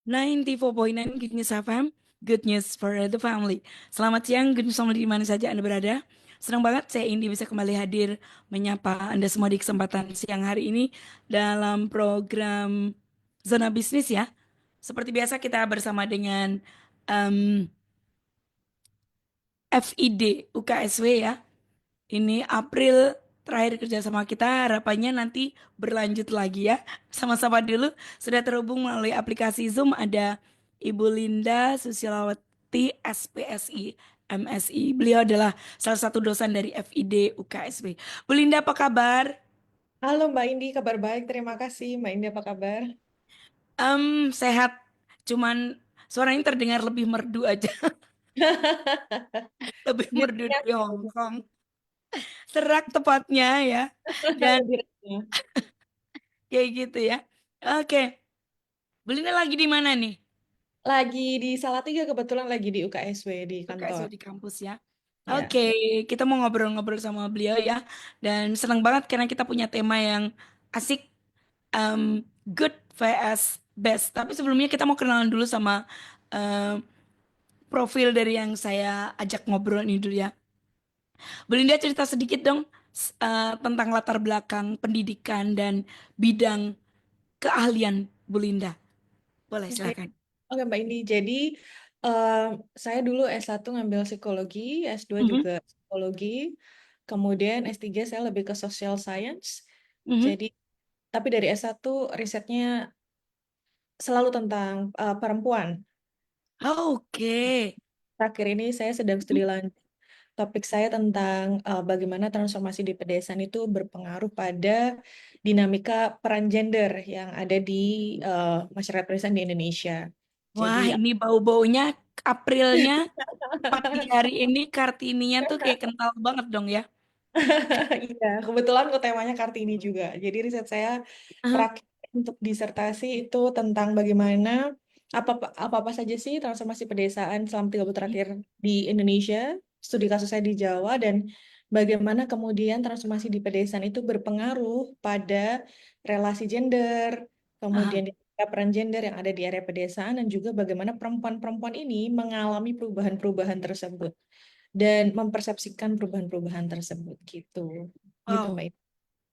94.9 Good News FM, Good News for the Family. Selamat siang, Good News Family di mana saja Anda berada. Senang banget saya Indi bisa kembali hadir menyapa Anda semua di kesempatan siang hari ini dalam program Zona Bisnis ya. Seperti biasa kita bersama dengan em, FID UKSW ya. Ini April terakhir kerjasama kita, harapannya nanti berlanjut lagi ya. Sama-sama dulu, sudah terhubung melalui aplikasi Zoom ada Ibu Linda Susilawati SPSI MSI. Beliau adalah salah satu dosen dari FID UKSW. Bu Linda apa kabar? Halo Mbak Indi, kabar baik. Terima kasih. Mbak Indi apa kabar? Sehat, cuman suaranya terdengar lebih merdu aja, lebih merdu Dirinya dari Hong Kong. Serak tepatnya ya. Dan dirinya. kayak gitu ya. Oke, Bu Linda lagi di mana nih? Lagi di Salatiga, kebetulan lagi di UKSW di kantor. UKSW di kampus ya. Ya, Oke, kita mau ngobrol-ngobrol sama beliau ya. Dan senang banget karena kita punya tema yang asik, good vs best. Tapi sebelumnya kita mau kenalan dulu sama em, profil dari yang saya ajak ngobrol ini dulu ya. Belinda cerita sedikit dong tentang latar belakang pendidikan dan bidang keahlian Belinda. Boleh, oke. silakan. Oke Mbak Indi, jadi eh, saya dulu S1 ngambil psikologi, S2 Mhm, juga psikologi, kemudian S3 saya lebih ke social science. mhm. Jadi, tapi dari S1 risetnya selalu tentang perempuan. Oke. Terakhir ini saya sedang studi lanjut. Topik saya tentang bagaimana transformasi di pedesaan itu berpengaruh pada dinamika peran gender yang ada di masyarakat pedesaan di Indonesia. Jadi, Wah, ini bau-baunya Aprilnya tepat di hari ini Kartininya tuh kayak kental banget dong ya. iya, kebetulan kok temanya Kartini juga. Jadi riset saya Aha, terakhir untuk disertasi itu tentang bagaimana apa-apa saja sih transformasi pedesaan selama 30 terakhir di Indonesia, studi kasus saya di Jawa, dan bagaimana kemudian transformasi di pedesaan itu berpengaruh pada relasi gender, aha. kemudian peran gender yang ada di area pedesaan, dan juga bagaimana perempuan-perempuan ini mengalami perubahan-perubahan tersebut dan mempersepsikan perubahan-perubahan tersebut gitu. Gitu Wow, Mbak.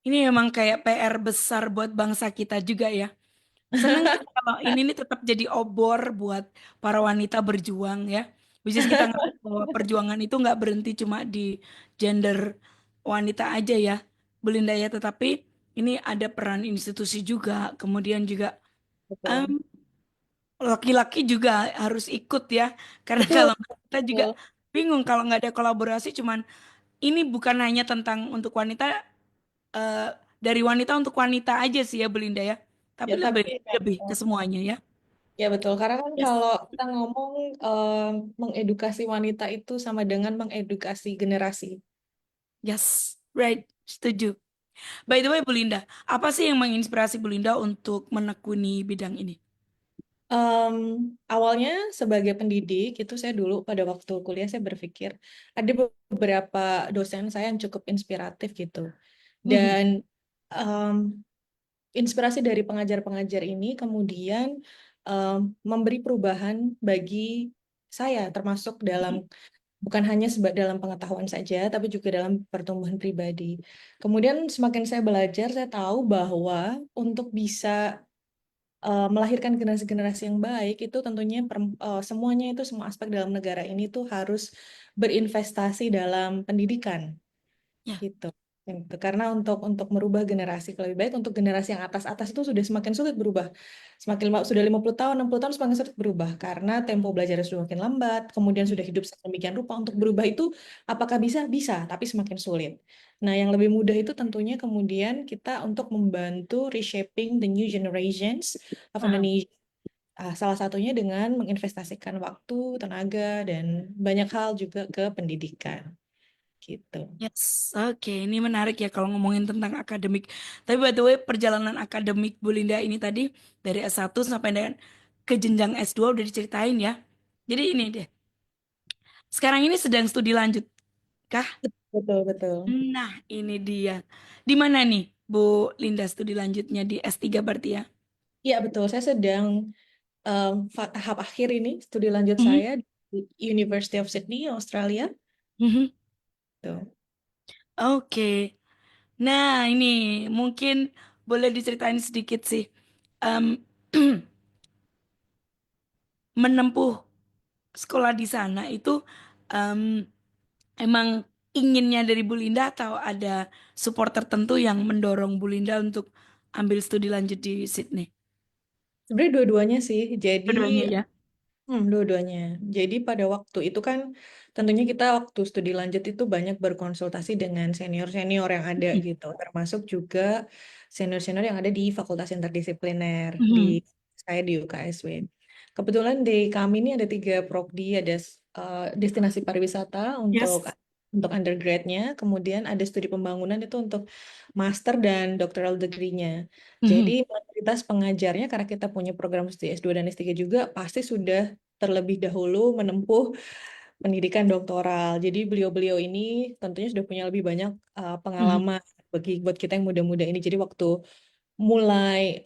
ini memang kayak PR besar buat bangsa kita juga ya. Seneng sih kalau ini nih tetap jadi obor buat para wanita berjuang ya. Which is kita ngerti bahwa perjuangan itu nggak berhenti cuma di gender wanita aja ya, Belinda ya. Tetapi ini ada peran institusi juga, kemudian juga em, Betul. laki-laki juga harus ikut ya, karena Betul, kalau nggak, kita juga betul. bingung kalau nggak ada kolaborasi. Cuman ini bukan hanya tentang untuk wanita, eh, dari wanita untuk wanita aja sih ya Belinda ya, tapi Ya, lebih tapi lebih ke semuanya ya. ya betul. Karena kan Yes, kalau kita ngomong mengedukasi wanita itu sama dengan mengedukasi generasi. yes, right, setuju. By the way Belinda, apa sih yang menginspirasi Belinda untuk menekuni bidang ini? Em, Awalnya sebagai pendidik itu saya dulu pada waktu kuliah saya berpikir ada beberapa dosen saya yang cukup inspiratif gitu. Mhm. Dan em, inspirasi dari pengajar-pengajar ini kemudian memberi perubahan bagi saya, termasuk dalam bukan hanya dalam pengetahuan saja, tapi juga dalam pertumbuhan pribadi. Kemudian semakin saya belajar, saya tahu bahwa untuk bisa melahirkan generasi-generasi yang baik itu tentunya semuanya itu semua aspek dalam negara ini tuh harus berinvestasi dalam pendidikan. Ya, Gitu. Gitu. Karena untuk merubah generasi ke lebih baik, untuk generasi yang atas-atas itu sudah semakin sulit berubah. Sudah 50 tahun, 60 tahun semakin sulit berubah karena tempo belajar sudah makin lambat, kemudian sudah hidup sedemikian rupa untuk berubah itu apakah bisa? Bisa, tapi semakin sulit. Nah, yang lebih mudah itu tentunya kemudian kita untuk membantu reshaping the new generations of aha. Indonesia. Salah satunya dengan menginvestasikan waktu, tenaga, dan banyak hal juga ke pendidikan. Gitu. Yes, oke, ini menarik ya kalau ngomongin tentang akademik. Tapi by the way, perjalanan akademik Bu Linda ini tadi dari S1 sampai dengan ke jenjang S2 udah diceritain ya. Jadi ini deh, sekarang ini sedang studi lanjut kah? Betul, betul. Nah, ini dia. Di mana nih Bu Linda studi lanjutnya di S3 berarti ya? Iya, betul. Saya sedang tahap akhir ini studi lanjut Mhm, saya di University of Sydney, Australia. mhm. Tuh. Oke. Nah, ini mungkin boleh diceritain sedikit sih. Em, menempuh sekolah di sana itu em, emang inginnya dari Bu Linda atau ada support tertentu yang mendorong Bu Linda untuk ambil studi lanjut di Sydney? Sebenarnya dua-duanya sih. Jadi Keduanya ya. dua-duanya. Jadi pada waktu itu kan tentunya kita waktu studi lanjut itu banyak berkonsultasi dengan senior-senior yang ada Mhm, gitu, termasuk juga senior-senior yang ada di Fakultas Interdisipliner di mhm. saya di UKSW. Kebetulan di kami ini ada tiga prodi, ada destinasi pariwisata Yes. untuk undergrad-nya, kemudian ada studi pembangunan itu untuk master dan doctoral degree-nya. Jadi Mhm, mayoritas pengajarnya karena kita punya program studi S2 dan S3 juga pasti sudah terlebih dahulu menempuh pendidikan doktoral. Jadi beliau-beliau ini tentunya sudah punya lebih banyak mhm, pengalaman bagi buat kita yang muda-muda ini. Jadi waktu mulai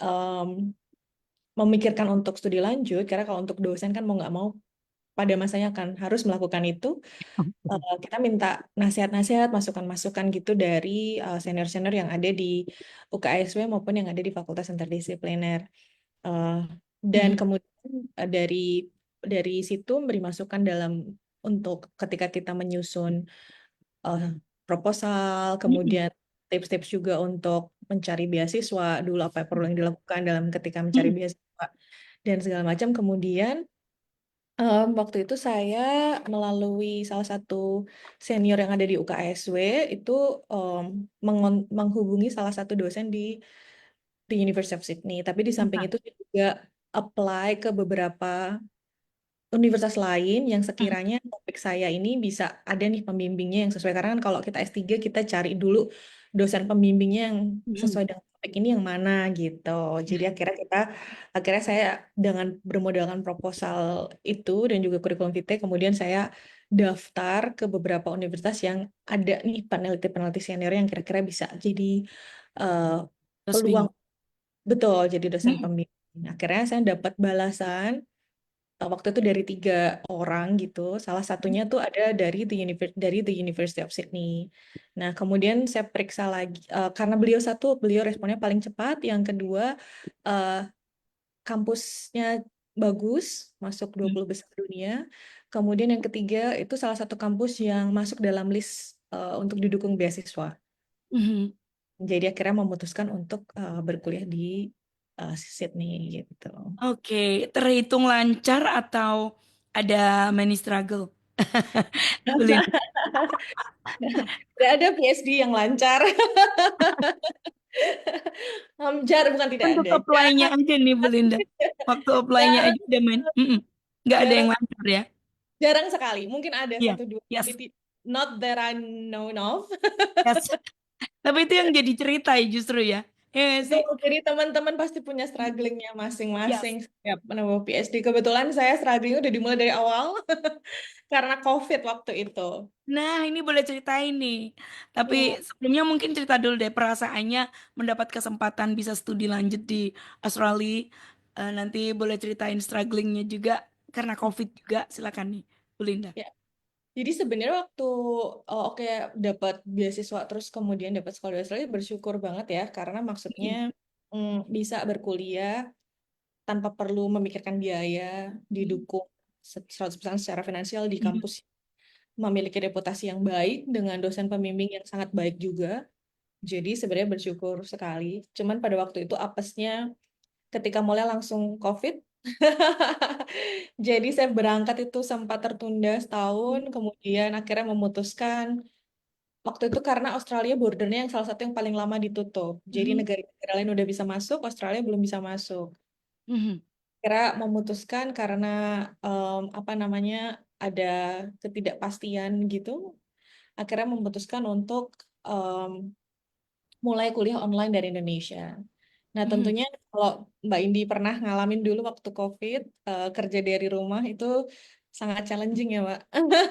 memikirkan untuk studi lanjut, karena kalau untuk dosen kan mau nggak mau pada masanya kan harus melakukan itu, kita minta nasihat-nasihat, masukan-masukan gitu dari senior-senior yang ada di UKSW maupun yang ada di Fakultas Interdisipliner. Eh, dan mhm, kemudian dari situ memberi masukan dalam untuk ketika kita menyusun eh, proposal, mhm, kemudian tips-tips juga untuk mencari beasiswa dulu apa yang perlu yang dilakukan dalam ketika mencari mhm, beasiswa dan segala macam. Kemudian waktu itu saya melalui salah satu senior yang ada di UKSW itu em, menghubungi salah satu dosen di University of Sydney. Tapi di samping mhm, itu saya juga apply ke beberapa universitas lain yang mhm, sekiranya topik saya ini bisa ada nih pembimbingnya yang sesuai. Karena kan kalau kita S3 kita cari dulu dosen pembimbingnya yang mhm. sesuai dengan topik ini yang mana gitu. Jadi akhirnya saya dengan bermodalkan proposal itu dan juga kurikulum vitae kemudian saya daftar ke beberapa universitas yang ada nih peneliti-peneliti senior yang kira-kira bisa jadi eh, Terus peluang bingung. betul jadi dosen Mhm, pembimbing. Akhirnya saya dapat balasan waktu itu dari tiga orang gitu. Salah satunya tuh ada dari the University of Sydney. Nah, kemudian saya periksa lagi karena beliau responnya paling cepat. Yang kedua, eh, kampusnya bagus, masuk dua mhm, puluh besar dunia. Kemudian yang ketiga itu salah satu kampus yang masuk dalam list untuk didukung beasiswa. mhm. Jadi akhirnya memutuskan untuk berkuliah di Sydney gitu. Oke, terhitung lancar atau ada many struggle? Belin. Tidak ada PhD yang lancar. Jar bukan tidak Untuk ada. apply-nya aja nih Belinda. Waktu apply-nya Jarang, aja udah main. Mm-mm. Nggak ada yang jarang, lancar ya? jarang sekali. Mungkin ada Iya. satu dua, tapi Yes. not that I know of. Yes. Tapi itu yang jadi cerita ya justru ya. Iya nggak Itu sih? jadi teman-teman pasti punya Mm. strugglingnya masing-masing Yes. setiap menempuh PhD. Kebetulan saya strugglingnya udah dimulai dari awal karena COVID waktu itu. Nah, ini boleh ceritain nih. Tapi Ya, sebelumnya mungkin cerita dulu deh perasaannya mendapat kesempatan bisa studi lanjut di Australia. Nanti boleh ceritain strugglingnya juga karena COVID juga. Silakan nih, Bu Linda. ya. Jadi sebenarnya waktu oke dapat beasiswa terus kemudian dapat sekolah di Australia bersyukur banget ya karena maksudnya Mm. bisa berkuliah tanpa perlu memikirkan biaya, didukung 100% secara finansial di Mhm. kampus memiliki reputasi yang baik dengan dosen pembimbing yang sangat baik juga. Jadi sebenarnya bersyukur sekali. Cuman pada waktu itu apesnya ketika mulai langsung COVID. Jadi saya berangkat itu sempat tertunda setahun, kemudian akhirnya memutuskan waktu itu karena Australia bordernya yang salah satu yang paling lama ditutup. Jadi Mhm. negara-negara lain udah bisa masuk, Australia belum bisa masuk. Mhm. Kira memutuskan karena apa namanya ada ketidakpastian gitu, akhirnya memutuskan untuk em, mulai kuliah online dari Indonesia. Nah, Mhm. tentunya kalau Mbak Indi pernah ngalamin dulu waktu COVID, kerja dari rumah itu sangat challenging ya, Mbak.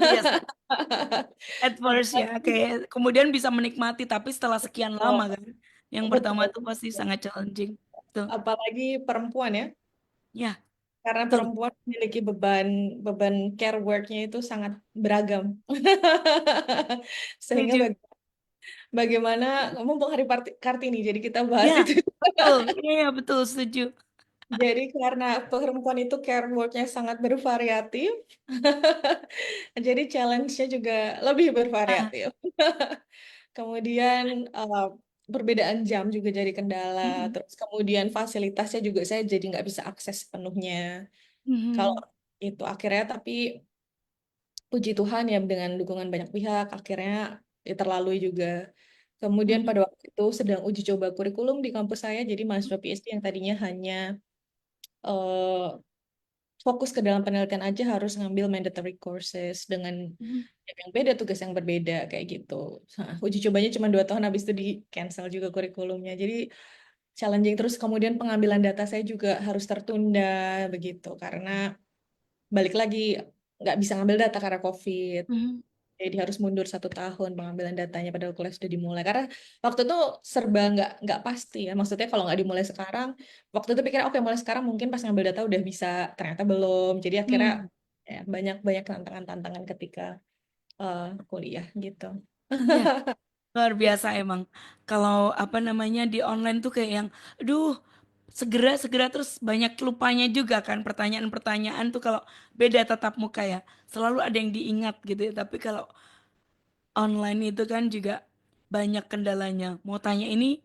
Yes, at first ya, Apalagi kayak kemudian bisa menikmati, tapi setelah sekian lama oh, kan, yang pertama betul, tuh pasti sangat challenging. Tuh, apalagi perempuan ya. ya, karena Betul, perempuan memiliki beban beban care work-nya itu sangat beragam. Sehingga setuju. bagaimana mumpung hari Kartini, jadi kita bahas Ya, itu. betul. Iya, ya, betul, setuju. Jadi karena perempuan itu care work-nya sangat bervariatif, jadi challenge-nya juga lebih Ah, bervariatif. Kemudian perbedaan jam juga jadi kendala. mm, Terus kemudian fasilitasnya juga saya jadi nggak bisa akses sepenuhnya. Kalau mm, itu akhirnya tapi puji Tuhan ya dengan dukungan banyak pihak akhirnya ya terlalui juga. Kemudian mm, pada waktu itu sedang uji coba kurikulum di kampus saya, jadi mahasiswa PhD yang tadinya hanya eh, fokus ke dalam penelitian aja harus ngambil mandatory courses dengan mm, yang beda, tugas yang berbeda kayak gitu. Nah, uji cobanya cuma 2 tahun, habis itu di cancel juga kurikulumnya. Jadi challenging terus. Kemudian pengambilan data saya juga harus tertunda begitu karena balik lagi nggak bisa ngambil data karena COVID. mm, Jadi harus mundur 1 tahun pengambilan datanya padahal kuliah sudah dimulai. Karena waktu itu serba nggak pasti ya. Maksudnya kalau nggak dimulai sekarang, waktu itu pikir oke mulai sekarang mungkin pas ngambil data udah bisa, ternyata belum. Jadi akhirnya mm. ya, banyak banyak tantangan-tantangan ketika kuliah gitu. Ya, luar biasa emang. Kalau apa namanya di online tuh kayak yang, aduh, segera segera terus banyak lupanya juga kan pertanyaan-pertanyaan tuh kalau beda tatap muka ya. Selalu ada yang diingat gitu ya. Tapi kalau online itu kan juga banyak kendalanya. Mau tanya ini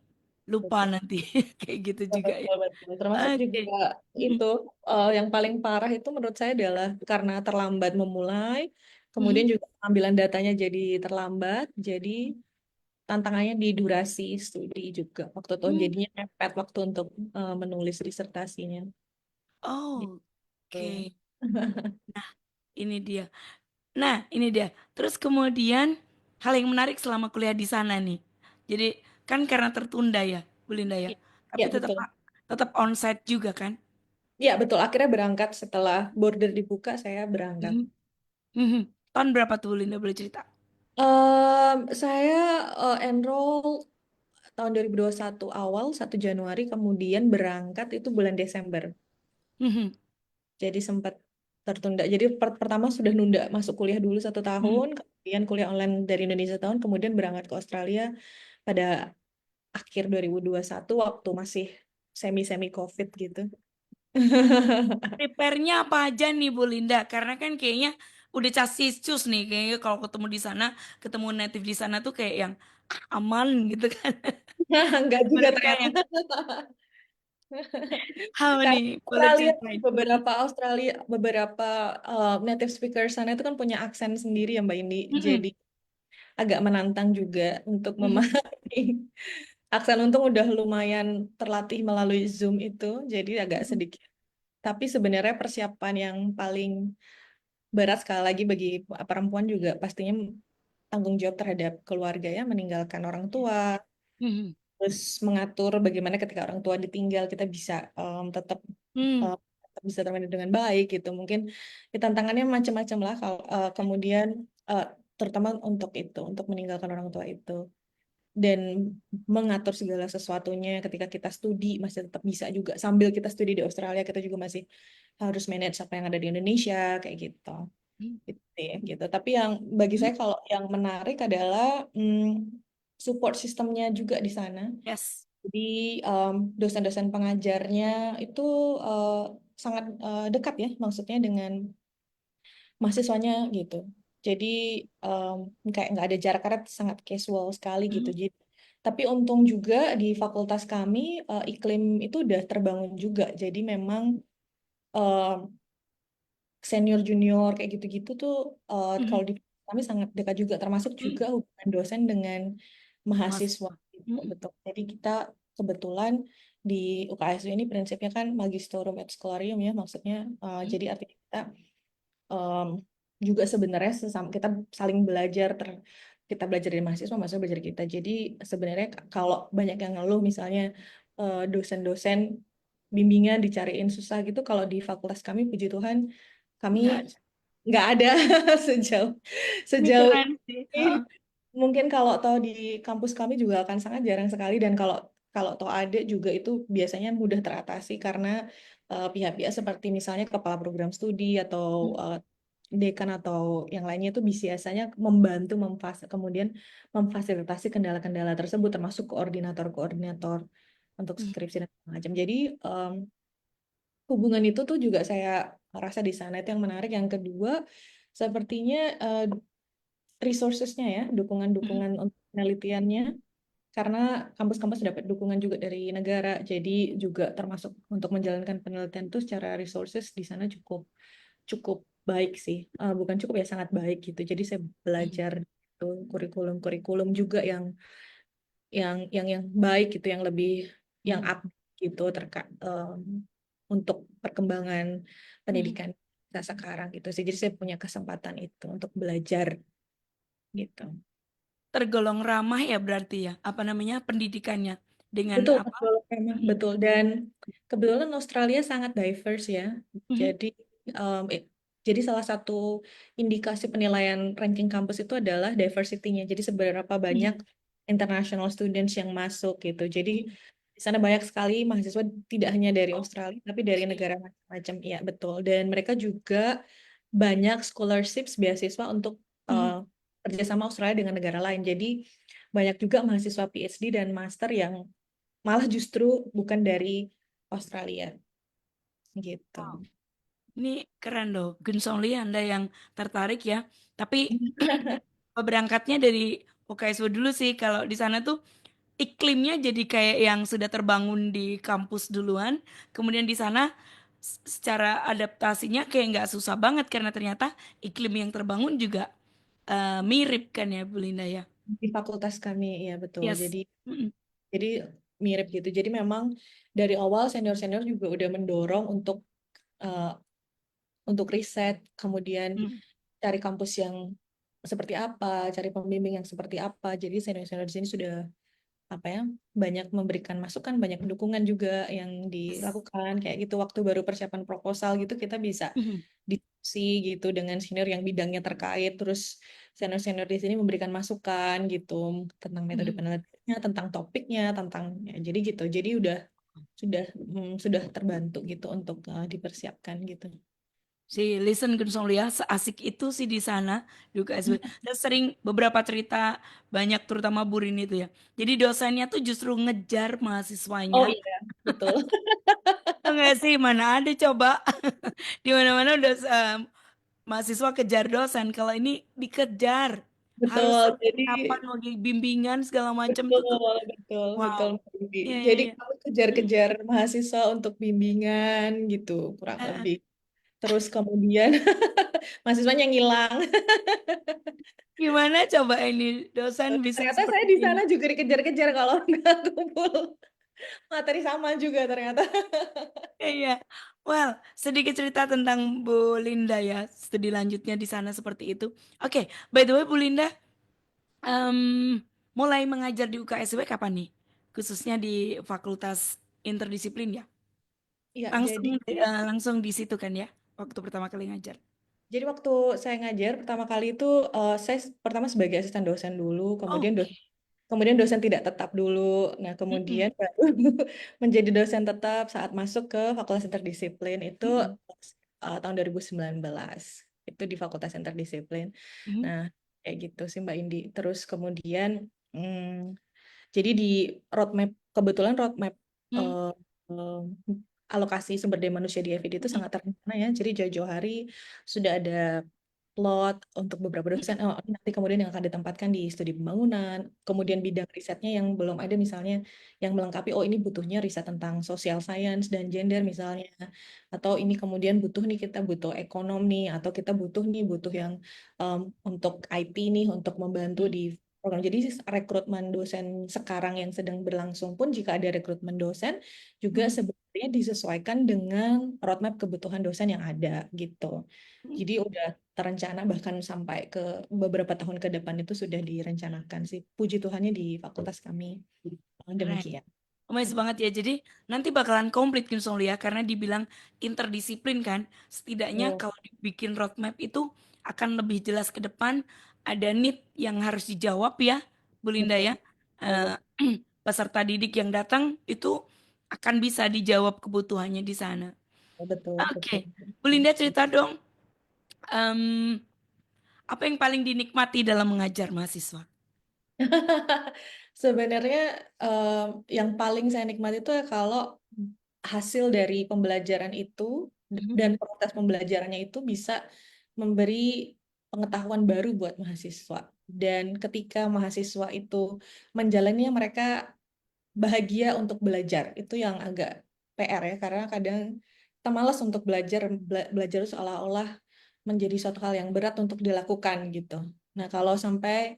lupa Betul. nanti kayak gitu Betul, juga ya. betul, betul. Termasuk Oke. juga Mm, itu yang paling parah itu menurut saya adalah karena terlambat memulai, kemudian mm, juga pengambilan datanya jadi terlambat, jadi tantangannya di durasi studi juga. Waktu itu mm. jadinya mepet waktu untuk menulis disertasinya. Oh, Gitu. oke. Ini dia. Nah, ini dia. Terus kemudian hal yang menarik selama kuliah di sana nih. Jadi kan karena tertunda ya, Bu Linda ya. Tapi Ya, tetap betul. tetap onsite juga kan? Ya, betul. Akhirnya berangkat setelah border dibuka, saya berangkat. Mhm. Mhm. Tahun berapa tuh Bu Linda boleh cerita? Saya enroll tahun 2021 awal 1 Januari, kemudian berangkat itu bulan Desember. Mhm. Jadi sempat tertunda. Jadi pertama sudah nunda masuk kuliah dulu 1 tahun, Mhm. kemudian kuliah online dari Indonesia tahun, kemudian berangkat ke Australia pada akhir 2021 waktu masih semi-semi COVID gitu. Prepare-nya apa aja nih Bu Linda? Karena kan kayaknya udah casis cus nih. Kayaknya kalau ketemu di sana, ketemu native di sana tuh kayak yang aman gitu kan. Enggak juga Mereka ternyata. yang, apa Karena nih? Boleh Australia, ceritain. beberapa native speaker sana itu kan punya aksen sendiri ya Mbak Indi. Mhm. Jadi agak menantang juga untuk Mhm. memahami. Aksen untung udah lumayan terlatih melalui Zoom itu, jadi agak Mhm. sedikit. Tapi sebenarnya persiapan yang paling berat sekali lagi bagi perempuan juga pastinya tanggung jawab terhadap keluarga ya, meninggalkan orang tua, Mhm. terus mengatur bagaimana ketika orang tua ditinggal kita bisa tetap Mhm. eh, tetap bisa termanage dengan baik gitu. Mungkin ya, tantangannya macam-macam lah. Kalau kemudian eh, terutama untuk itu, untuk meninggalkan orang tua itu dan mengatur segala sesuatunya ketika kita studi masih tetap bisa juga sambil kita studi di Australia kita juga masih harus manage apa yang ada di Indonesia kayak gitu gitu ya, gitu. Tapi yang bagi Mhm. saya kalau yang menarik adalah support sistemnya juga di sana. Yes. Jadi dosen-dosen pengajarnya itu eh, sangat dekat ya, maksudnya dengan mahasiswanya gitu. Jadi kayak nggak ada jarak karena sangat casual sekali gitu. Mhm. Jadi, tapi untung juga di fakultas kami iklim itu udah terbangun juga. Jadi memang eh, senior junior kayak gitu-gitu tuh Mhm. kalau di kami sangat dekat juga termasuk Mhm. juga hubungan dosen dengan mahasiswa Mahasiswa. gitu Mhm. betul. Jadi kita kebetulan di UKSU ini prinsipnya kan Magisterium et Scholarium ya maksudnya Mhm. jadi artinya kita em, juga sebenarnya sesama kita saling belajar kita belajar dari mahasiswa mahasiswa belajar kita. Jadi sebenarnya kalau banyak yang ngeluh misalnya dosen-dosen bimbingan dicariin susah gitu kalau di fakultas kami puji Tuhan kami Nggak ada. nggak ada sejauh Ini sejauh keren sih. ini. Heeh. Mungkin kalau toh di kampus kami juga akan sangat jarang sekali dan kalau kalau toh ada juga itu biasanya mudah teratasi karena pihak-pihak seperti misalnya kepala program studi atau dekan atau yang lainnya itu biasanya membantu kemudian memfasilitasi kendala-kendala tersebut termasuk koordinator-koordinator untuk Hmm. skripsi dan macam. Jadi em, hubungan itu tuh juga saya rasa di sana itu yang menarik. Yang kedua, sepertinya resourcesnya ya, Hmm. dukungan-dukungan untuk penelitiannya, karena kampus-kampus dapat dukungan juga dari negara, jadi juga termasuk untuk menjalankan penelitian itu secara resources di sana cukup cukup baik sih. Bukan cukup ya, sangat baik gitu. Jadi saya Hmm. belajar itu kurikulum-kurikulum juga yang baik gitu, yang lebih yang Hmm. up gitu terkait untuk perkembangan Hmm. pendidikan kita sekarang gitu sih. Jadi saya punya kesempatan itu untuk belajar gitu. Tergolong ramah ya berarti ya, apa namanya pendidikannya dengan Betul, apa? betul, memang Hmm. betul. Dan kebetulan Australia sangat diverse ya. Hmm. Jadi, em, eh, jadi salah satu indikasi penilaian ranking kampus itu adalah diversity-nya. Jadi seberapa banyak Hmm. international students yang masuk gitu. Jadi Hmm. di sana banyak sekali mahasiswa tidak hanya dari Australia, tapi dari negara macam-macam. Iya, betul. Dan mereka juga banyak scholarships beasiswa untuk Hmm. kerjasama Australia dengan negara lain. Jadi banyak juga mahasiswa PhD dan master yang malah justru bukan dari Australia gitu. Ini keren loh, Gun Song Lee Anda yang tertarik ya. Tapi berangkatnya dari UKSW dulu sih. Kalau di sana tuh iklimnya jadi kayak yang sudah terbangun di kampus duluan. Kemudian di sana secara adaptasinya kayak nggak susah banget karena ternyata iklim yang terbangun juga mirip kan ya Bu Linda ya. Di fakultas kami ya betul. Yes. Jadi Mm-mm. jadi mirip gitu. Jadi memang dari awal senior-senior juga udah mendorong eh, untuk riset, kemudian Mm. cari kampus yang seperti apa, cari pembimbing yang seperti apa. Jadi senior-senior di sini sudah apa ya, banyak memberikan masukan, banyak dukungan juga yang Yes. dilakukan kayak gitu. Waktu baru persiapan proposal gitu kita bisa Mhm. diskusi gitu dengan senior yang bidangnya terkait, terus senior-senior di sini memberikan masukan gitu tentang metode Mhm. penelitiannya, tentang topiknya, tentang ya, jadi gitu. Jadi sudah sudah terbantu gitu untuk dipersiapkan gitu. Si Listen Gonsolia seasik itu sih di sana di UKSW. Dan sering beberapa cerita banyak terutama Burin itu ya. Jadi dosennya tuh justru ngejar mahasiswanya. Oh iya, betul. Enggak sih, mana ada coba. Di mana-mana udah mahasiswa kejar dosen. Kalau ini dikejar. Harus Betul. sampai Jadi kapan lagi bimbingan segala macam betul, tuh. betul, Wow. betul, Mbak Bibi. Iya, iya, Jadi iya. kamu Mm. kejar-kejar mahasiswa untuk bimbingan gitu, kurang Eh, eh. lebih. Terus kemudian mahasiswanya ngilang. Gimana coba ini dosen bisa Ternyata saya seperti di ini? sana juga dikejar-kejar kalau nggak kumpul materi sama juga ternyata. Iya. Well, sedikit cerita tentang Bu Linda ya. Studi lanjutnya di sana seperti itu. Oke, by the way Bu Linda, em, mulai mengajar di UKSW kapan nih? Khususnya di Fakultas Interdisiplin ya. Iya, Langsung langsung di situ kan ya, waktu pertama kali ngajar. jadi waktu saya ngajar pertama kali itu saya pertama sebagai asisten dosen dulu, Oh, kemudian dosen tidak tetap dulu. Nah, kemudian mm-mm, baru menjadi dosen tetap saat masuk ke Fakultas Interdisiplin itu mm-mm, tahun 2019. Itu di Fakultas Interdisiplin. mm-mm, Nah, kayak gitu sih Mbak Indi. Terus kemudian jadi di roadmap, kebetulan roadmap mm-mm, eh, eh, alokasi sumber daya manusia di FID itu mm-mm, sangat terencana ya. Jadi jauh-jauh hari sudah ada plot untuk beberapa dosen. Oh, nanti kemudian yang akan ditempatkan di studi pembangunan. Kemudian bidang risetnya yang belum ada misalnya yang melengkapi. Oh, ini butuhnya riset tentang social science dan gender misalnya. Atau ini kemudian butuh nih kita butuh ekonom nih. Atau kita butuh yang untuk IT nih untuk membantu mm-mm, di program. Jadi rekrutmen dosen sekarang yang sedang berlangsung pun jika ada rekrutmen dosen juga mm-mm, sebenarnya disesuaikan dengan roadmap kebutuhan dosen yang ada gitu. mm-mm. Jadi udah terencana bahkan sampai ke beberapa tahun ke depan itu sudah direncanakan sih. Puji Tuhannya di fakultas kami Keren. demikian. Amazing banget ya. Jadi nanti bakalan komplit Kim Song Lia karena dibilang interdisiplin kan. Setidaknya Oh, kalau dibikin roadmap itu akan lebih jelas ke depan. Ada need yang harus dijawab ya, Bu Linda betul. ya. Betul. Eh, peserta didik yang datang itu akan bisa dijawab kebutuhannya di sana. betul, Oke, betul. Bu Linda cerita dong, em, apa yang paling dinikmati dalam mengajar mahasiswa? Sebenarnya yang paling saya nikmati itu ya kalau hasil dari pembelajaran itu Mhm. dan proses pembelajarannya itu bisa memberi pengetahuan baru buat mahasiswa. Dan ketika mahasiswa itu menjalaninya mereka bahagia untuk belajar. Itu yang agak PR ya, karena kadang kita malas untuk belajar, belajar itu seolah-olah menjadi suatu hal yang berat untuk dilakukan gitu. Nah, kalau sampai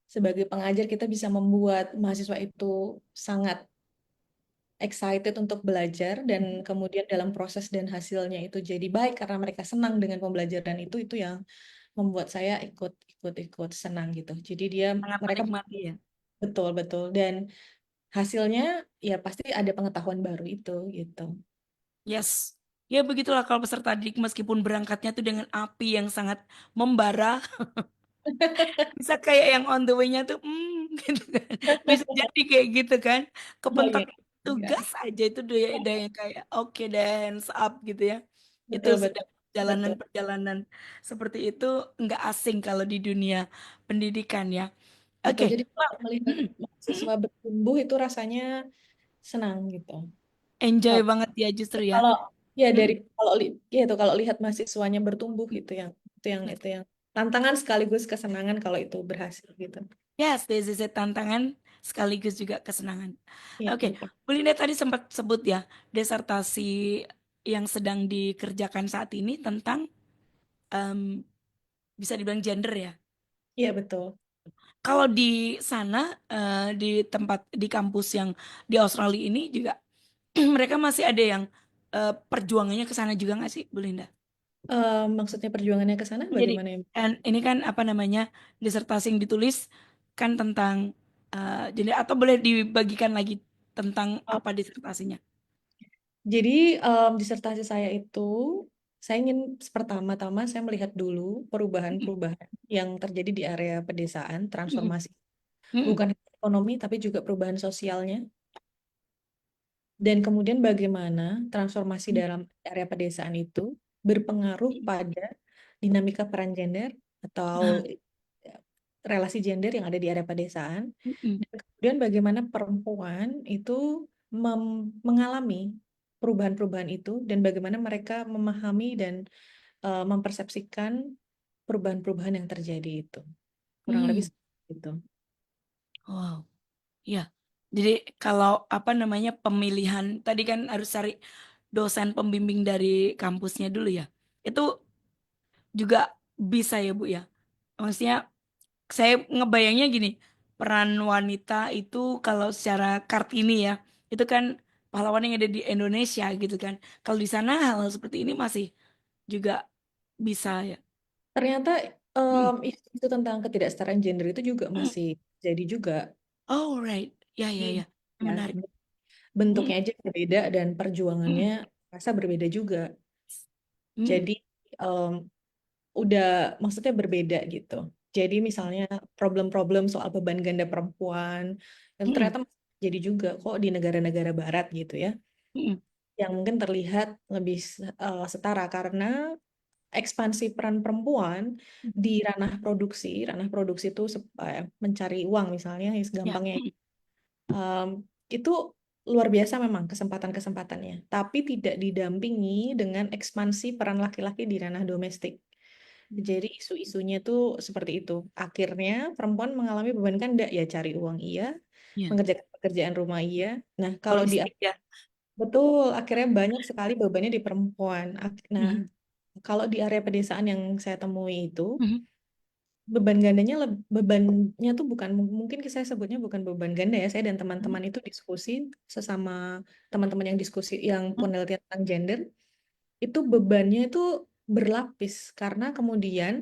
sebagai pengajar kita bisa membuat mahasiswa itu sangat excited untuk belajar dan kemudian dalam proses dan hasilnya itu jadi baik karena mereka senang dengan pembelajaran itu yang membuat saya ikut senang gitu. Jadi dia Sangat mereka menikmati ya. betul betul dan hasilnya ya pasti ada pengetahuan baru itu gitu. Yes. Ya begitulah kalau peserta didik meskipun berangkatnya tuh dengan api yang sangat membara, bisa kayak yang on the way-nya tuh, gitu kan. Bisa jadi kayak gitu kan. Oh iya, Kepentok iya. tugas aja itu dia yang kayak oke dance up gitu ya. Itu Betul sudah betul betul perjalanan-perjalanan seperti itu nggak asing kalau di dunia pendidikan ya. betul. Oke, Jadi well, kalau melihat mm-mm, mm-mm. mahasiswa bertumbuh itu rasanya senang gitu. Enjoy Kalau banget ya justru ya. kalau ya dari Mm. kalau ya itu kalau lihat mahasiswanya bertumbuh itu yang tantangan sekaligus kesenangan kalau itu berhasil gitu. Yes, this is a tantangan sekaligus juga kesenangan. Iya Oke, betul. Bu Linda tadi sempat sebut ya disertasi yang sedang dikerjakan saat ini tentang em, bisa dibilang gender ya. Iya betul. Kalau di sana di tempat di kampus yang di Australia ini juga mereka masih ada yang perjuangannya ke sana juga nggak sih, Bu Linda? Maksudnya perjuangannya ke sana Jadi bagaimana ya? ini kan apa namanya disertasi yang ditulis kan tentang jadi atau boleh dibagikan lagi tentang apa disertasinya? Jadi disertasi saya itu saya ingin pertama-tama saya melihat dulu Mm, perubahan-perubahan yang terjadi di area pedesaan, mm, transformasi mm, bukan hanya ekonomi tapi juga perubahan sosialnya dan kemudian bagaimana transformasi mm, dalam area pedesaan itu berpengaruh mm. pada dinamika peran gender atau Nah, relasi gender yang ada di area pedesaan mm, mm, dan kemudian bagaimana perempuan itu mengalami perubahan-perubahan itu dan bagaimana mereka memahami dan mempersepsikan perubahan-perubahan yang terjadi itu. Kurang lebih mm. seperti itu. Wow, ya. Jadi kalau apa namanya pemilihan tadi kan harus cari dosen pembimbing dari kampusnya dulu ya. Itu juga bisa ya Bu ya. Maksudnya saya ngebayangnya gini, peran wanita itu kalau secara Kartini ya, itu kan pahlawan yang ada di Indonesia gitu kan. Kalau di sana hal seperti ini masih juga bisa ya. Ternyata Mm, isu tentang ketidaksetaraan gender itu juga mm. masih jadi juga. Oh right, ya ya Hmm. ya, Ya, menarik. bentuknya Mm, aja berbeda dan mm, perjuangannya rasa berbeda juga. mm, Jadi em, udah maksudnya berbeda gitu. Jadi misalnya problem-problem soal beban ganda perempuan itu mm, ternyata masih jadi juga kok di negara-negara barat gitu ya, mm, yang mungkin terlihat lebih setara karena ekspansi peran perempuan mm. di ranah produksi itu mencari uang misalnya, yang Ya, segampangnya em, itu luar biasa memang kesempatan-kesempatannya, tapi tidak didampingi dengan ekspansi peran laki-laki di ranah domestik. Jadi isu-isunya tuh seperti itu. Akhirnya perempuan mengalami beban ganda, ya cari uang iya, ya, mengerjakan pekerjaan rumah iya. Nah, kalau di holistik ya. betul akhirnya banyak sekali bebannya di perempuan. Nah, Mhm, kalau di area pedesaan yang saya temui itu mhm, beban gandanya bebannya tuh bukan mungkin saya sebutnya bukan beban ganda ya. Saya dan mhm, teman-teman itu diskusi sesama teman-teman yang diskusi yang mhm, penelitian tentang gender itu bebannya itu berlapis karena kemudian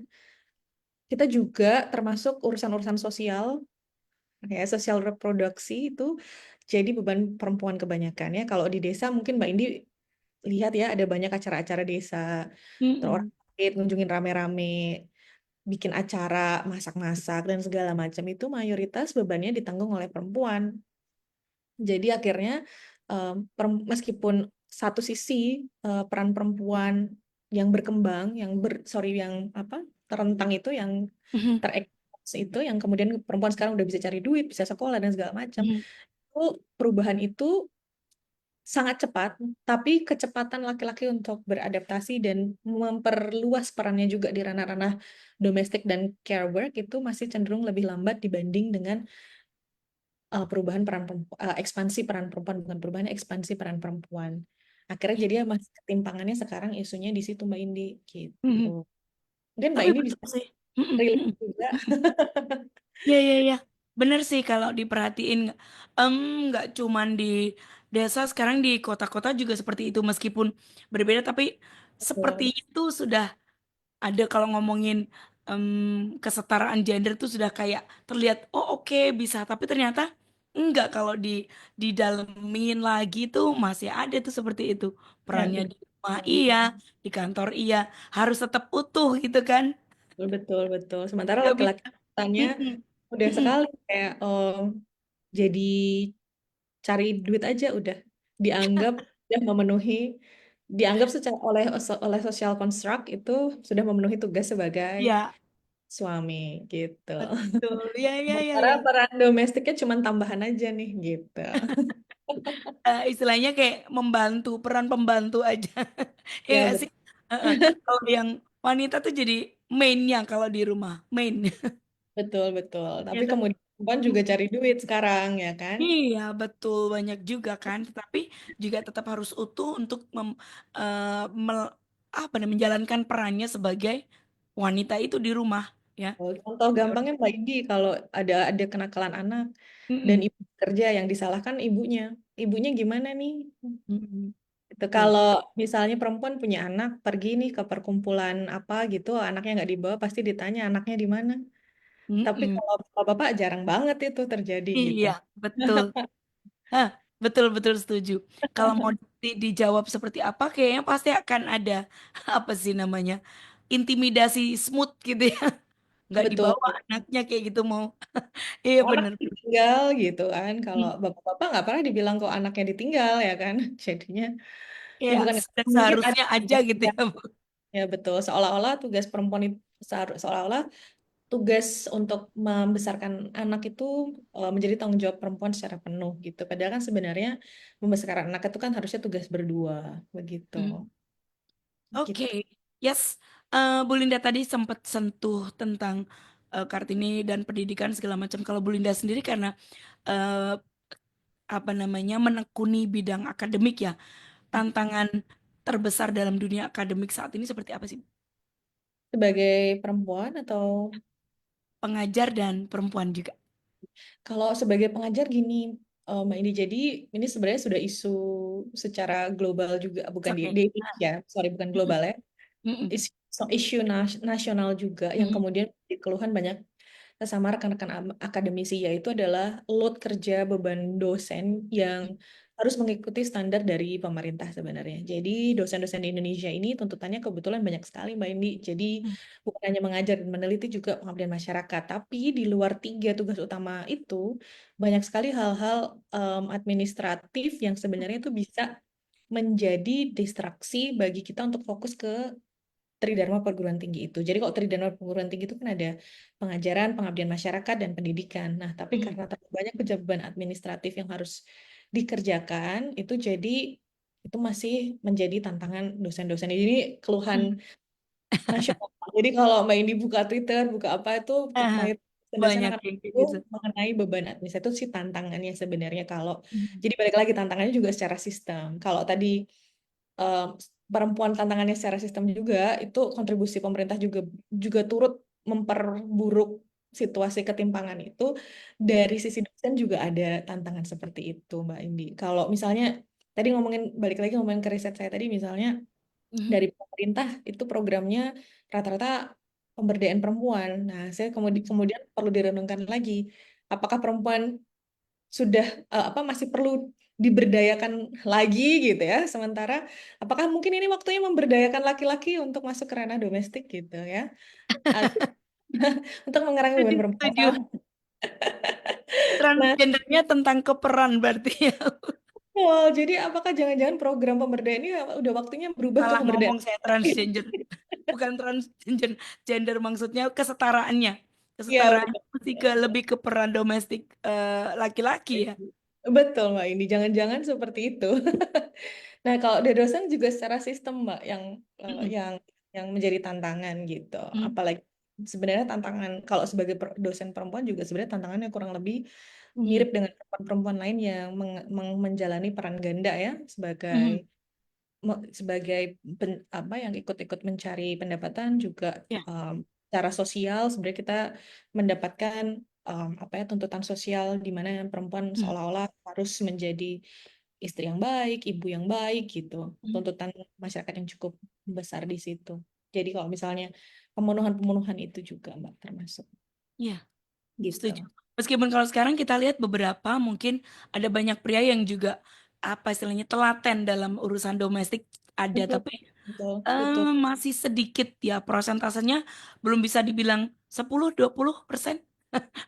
kita juga termasuk urusan-urusan sosial, ya, sosial reproduksi itu jadi beban perempuan kebanyakan ya. Kalau di desa mungkin Mbak Indi lihat ya ada banyak acara-acara desa, terus orang mhm, sakit, ngunjungin rame-rame, bikin acara, masak-masak dan segala macam itu mayoritas bebannya ditanggung oleh perempuan. Jadi akhirnya meskipun satu sisi peran perempuan yang berkembang, yang apa terentang itu, yang Mhm, terekspos itu, yang kemudian perempuan sekarang udah bisa cari duit, bisa sekolah dan segala macam. mhm, Itu perubahan itu sangat cepat, tapi kecepatan laki-laki untuk beradaptasi dan memperluas perannya juga di ranah-ranah domestik dan care work itu masih cenderung lebih lambat dibanding dengan perubahan peran perempuan, ekspansi peran perempuan, bukan perubahan, ekspansi peran perempuan. Akhirnya iya, jadi ya masih ketimpangannya sekarang isunya di situ Mbak Indi gitu. mhm. Mungkin Mbak Tapi Indi betul bisa sih. Mhm, relate mhm. juga. Iya, iya, iya. Bener sih kalau diperhatiin. Em, nggak cuman di desa, sekarang di kota-kota juga seperti itu. Meskipun berbeda, tapi seperti Betul. itu sudah ada kalau ngomongin kesetaraan gender tuh sudah kayak terlihat, oh oke bisa. Tapi ternyata enggak kalau didalemin lagi tuh masih ada tuh seperti itu. Ya, Perannya kita di rumah iya, di kantor iya, harus tetap utuh gitu kan. betul betul betul. Sementara Nggak laki-laki bisa. katanya Mm-mm. udah Mm-mm. sekali kayak jadi cari duit aja udah dianggap udah memenuhi, dianggap secara oleh social construct itu sudah memenuhi tugas sebagai Ya, suami gitu. betul. Ya, ya, ya, Sementara ya. peran domestiknya cuma tambahan aja nih gitu. Istilahnya kayak membantu, peran pembantu aja. Ya Ya nggak sih? betul Heeh. Kalau yang wanita tuh jadi mainnya kalau di rumah, main. betul betul. Ya Tapi kan? kemudian perempuan juga cari duit sekarang ya kan. Iya, betul banyak juga kan. Tetapi juga tetap harus utuh untuk eh, mel- apa namanya, menjalankan perannya sebagai wanita itu di rumah, ya. Oh, contoh gampangnya Mbak Indi, kalau ada kenakalan anak dan Mm-mm. ibu kerja, yang disalahkan ibunya. Ibunya gimana nih? Mm-mm. Itu Betul. kalau misalnya perempuan punya anak, pergi nih ke perkumpulan apa gitu, anaknya nggak dibawa, pasti ditanya anaknya di mana. Tapi Mm-mm. kalau bapak-bapak jarang banget itu terjadi gitu. Iya, betul. Hah, betul betul setuju. Kalau mau dijawab seperti apa, kayaknya pasti akan ada apa sih namanya, intimidasi smooth gitu ya. Nggak Betul. dibawa anaknya kayak gitu mau. Iya Anak bener. ditinggal gitu kan. Kalau Hmm. bapak-bapak nggak pernah dibilang kok anaknya ditinggal ya kan. Jadinya ya Ya, bukan sudah mungkin ada seharusnya aja gitu ya, ya, Bu. ya betul. Seolah-olah tugas perempuan itu seolah-olah tugas untuk membesarkan anak itu menjadi tanggung jawab perempuan secara penuh gitu. Padahal kan sebenarnya membesarkan anak itu kan harusnya tugas berdua begitu. Hmm. Oke, Gitu. yes. Bu Linda tadi sempat sentuh tentang Kartini dan pendidikan segala macam. Kalau Bu Linda sendiri karena eh, apa namanya menekuni bidang akademik ya, tantangan terbesar dalam dunia akademik saat ini seperti apa sih? Sebagai perempuan atau Pengajar dan perempuan juga. kalau sebagai pengajar gini, Mbak Indi, jadi ini sebenarnya sudah isu secara global juga, bukan di, Oke. di Indonesia, sorry bukan Mm-mm. global ya, Mm-mm. isu nasional juga yang Mm-mm. kemudian dikeluhkan banyak sama rekan-rekan akademisi, yaitu adalah load kerja beban dosen yang harus mengikuti standar dari pemerintah sebenarnya. Jadi dosen-dosen di Indonesia ini tuntutannya kebetulan banyak sekali Mbak Indi. Jadi bukan hanya mengajar dan meneliti, juga pengabdian masyarakat. Tapi di luar tiga tugas utama itu banyak sekali hal-hal administratif yang sebenarnya itu bisa menjadi distraksi bagi kita untuk fokus ke Tridharma perguruan tinggi itu. Jadi kalau Tridharma perguruan tinggi itu kan ada pengajaran, pengabdian masyarakat, dan pendidikan. Nah, tapi Mm-mm. karena terlalu banyak kewajiban administratif yang harus dikerjakan, itu jadi itu masih menjadi tantangan dosen-dosen. Jadi keluhan Mm. nasional. Jadi kalau Mbak Indi buka Twitter, buka apa itu Ah, mayoritas dosen banyak akan yang kayak itu gitu. mengenai beban administratif itu sih tantangannya sebenarnya. Kalau Mm. jadi balik lagi tantangannya juga secara sistem. Kalau tadi eh, perempuan tantangannya secara sistem juga, itu kontribusi pemerintah juga juga turut memperburuk situasi ketimpangan itu. Dari sisi dosen juga ada tantangan seperti itu Mbak Indi. Kalau misalnya tadi ngomongin, balik lagi ngomongin ke riset saya tadi, misalnya Mhm. dari pemerintah itu programnya rata-rata pemberdayaan perempuan. Nah, saya kemudian kemudian perlu direnungkan lagi, apakah perempuan sudah apa masih perlu diberdayakan lagi gitu ya. Sementara apakah mungkin ini waktunya memberdayakan laki-laki untuk masuk ke ranah domestik gitu ya. Atau untuk mengurangi Setuju, beban perempuan. setuju. Nah, Transgendernya tentang keperan berarti ya. Wow, jadi apakah jangan-jangan program pemberdayaan ini udah waktunya berubah ke Salah pemberdayaan? ngomong saya transgender. Bukan transgender, gender maksudnya kesetaraannya. Iya, Kesetaraan betul. mesti ke lebih ke peran domestik laki-laki ya. Betul, Mbak ini. Jangan-jangan seperti itu. Nah, kalau dari dosen juga secara sistem, Mbak, Mm-mm. yang menjadi tantangan gitu. Mm. Apalagi sebenarnya tantangan kalau sebagai dosen perempuan juga sebenarnya tantangannya kurang lebih mirip Mhm. dengan perempuan-perempuan lain yang menjalani peran ganda ya sebagai Mhm. sebagai apa yang ikut-ikut mencari pendapatan juga Ya. secara sosial sebenarnya kita mendapatkan apa ya tuntutan sosial di mana perempuan Mm. seolah-olah harus menjadi istri yang baik, ibu yang baik gitu. Mm. Tuntutan masyarakat yang cukup besar di situ. Jadi kalau misalnya pemenuhan-pemenuhan itu juga Mbak termasuk Ya, gitu. setuju. Meskipun kalau sekarang kita lihat beberapa mungkin ada banyak pria yang juga apa istilahnya telaten dalam urusan domestik ada, Betul, tapi betul, betul. masih sedikit ya prosentasenya belum bisa dibilang 10-20%.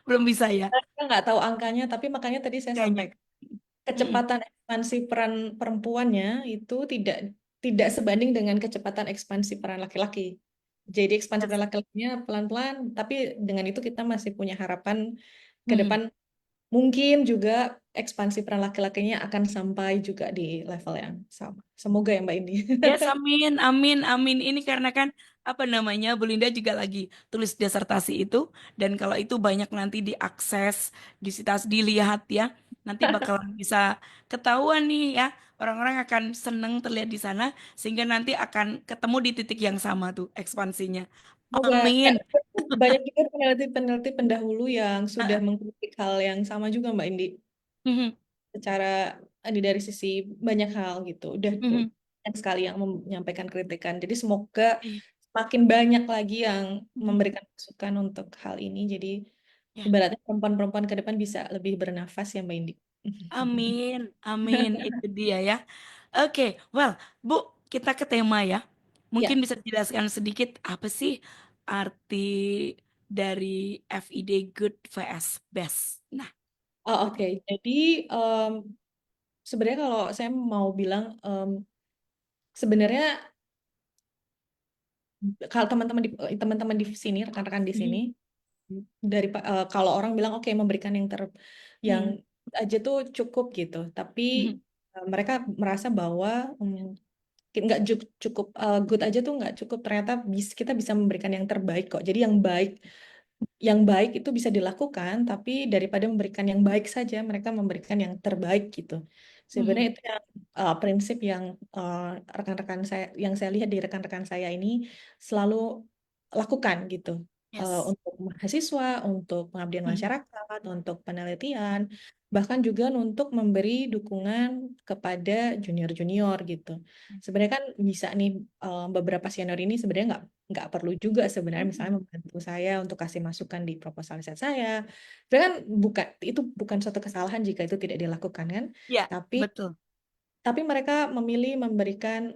Belum bisa ya Saya nggak tahu angkanya, tapi makanya tadi saya kayaknya. sampaikan Mm-mm. kecepatan ekspansi peran perempuannya itu tidak tidak sebanding dengan kecepatan ekspansi peran laki-laki. Jadi ekspansi Yes. peran laki-lakinya pelan-pelan, tapi dengan itu kita masih punya harapan ke Mhm. depan mungkin juga ekspansi peran laki-lakinya akan sampai juga di level yang sama. Semoga ya Mbak Indi. Yes, amin, amin, amin. Ini karena kan apa namanya, Bu Linda juga lagi tulis disertasi itu, dan kalau itu banyak nanti diakses, dilihat ya, nanti bakalan bisa ketahuan nih ya, orang-orang akan seneng terlihat di sana, sehingga nanti akan ketemu di titik yang sama tuh ekspansinya. Semoga Amin. banyak juga peneliti-peneliti pendahulu yang sudah Ah, mengkritik hal yang sama juga Mbak Indi. mhm, Secara dari sisi banyak hal gitu. Udah mhm. banyak sekali yang menyampaikan kritikan. Jadi semoga Iya, semakin banyak lagi yang mhm. memberikan masukan untuk hal ini. Jadi Ya. ibaratnya perempuan-perempuan ke depan bisa lebih bernafas ya Mbak Indi. Amin, amin, itu dia ya. Oke, well, Bu, kita ke tema ya. Mungkin Ya, bisa dijelaskan sedikit apa sih arti dari FID good vs best. Nah, oh, oke. Jadi em, sebenarnya kalau saya mau bilang sebenarnya kalau teman-teman di sini, rekan-rekan di sini mhm, kalau orang bilang oke memberikan yang mhm, aja tuh cukup gitu tapi mhm, mereka merasa bahwa nggak cukup good aja tuh nggak cukup ternyata kita bisa memberikan yang terbaik kok jadi yang baik itu bisa dilakukan tapi daripada memberikan yang baik saja mereka memberikan yang terbaik gitu sebenarnya mhm. itu yang prinsip yang eh, rekan-rekan saya yang saya lihat di rekan-rekan saya ini selalu lakukan gitu. Yes. Untuk mahasiswa, untuk pengabdian Mhm, masyarakat, untuk penelitian, bahkan juga untuk memberi dukungan kepada junior-junior gitu. Sebenarnya kan bisa nih beberapa senior ini sebenarnya nggak perlu juga sebenarnya misalnya mhm. membantu saya untuk kasih masukan di proposal riset saya. Sebenarnya kan bukan suatu kesalahan jika itu tidak dilakukan kan, Ya, tapi betul. mereka memilih memberikan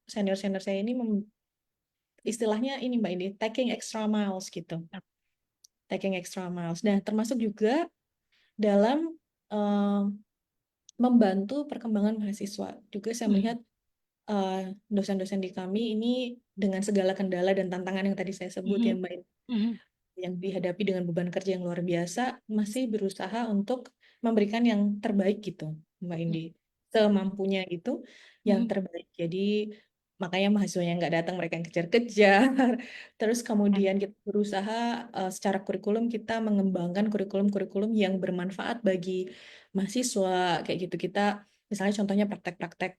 senior-senior saya ini istilahnya ini Mbak ini taking extra miles gitu. Taking extra miles. Nah, termasuk juga dalam eh, membantu perkembangan mahasiswa. Juga saya Mhm, melihat eh, dosen-dosen di kami ini dengan segala kendala dan tantangan yang tadi saya sebut ya mhm, Mbak, mhm. yang dihadapi dengan beban kerja yang luar biasa, masih berusaha untuk memberikan yang terbaik gitu, Mbak Ya, Indi. Semampunya itu yang mhm. terbaik. Jadi makanya mahasiswanya nggak datang, mereka yang kejar-kejar. Terus kemudian kita berusaha secara kurikulum kita mengembangkan kurikulum-kurikulum yang bermanfaat bagi mahasiswa, kayak gitu. Kita misalnya contohnya praktek-praktek